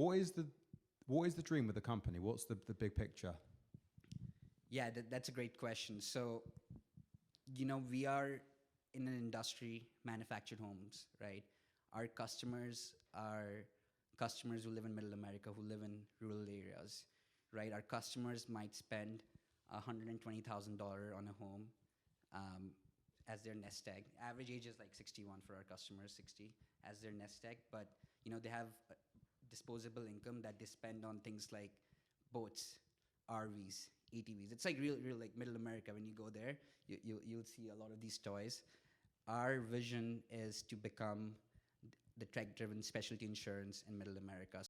What is the dream of the company? What's the big picture? Yeah, that's a great question. So, we are in an industry, manufactured homes, right? Our customers are customers who live in middle America, who live in rural areas, right? Our customers might spend $120,000 on a home as their nest egg. Average age is like 61 for our customers, 60 as their nest egg. But they have disposable income that they spend on things like boats, RVs, ATVs. It's like real like middle America. When you go there, you'll see a lot of these toys. Our vision is to become the tech-driven specialty insurance in middle America.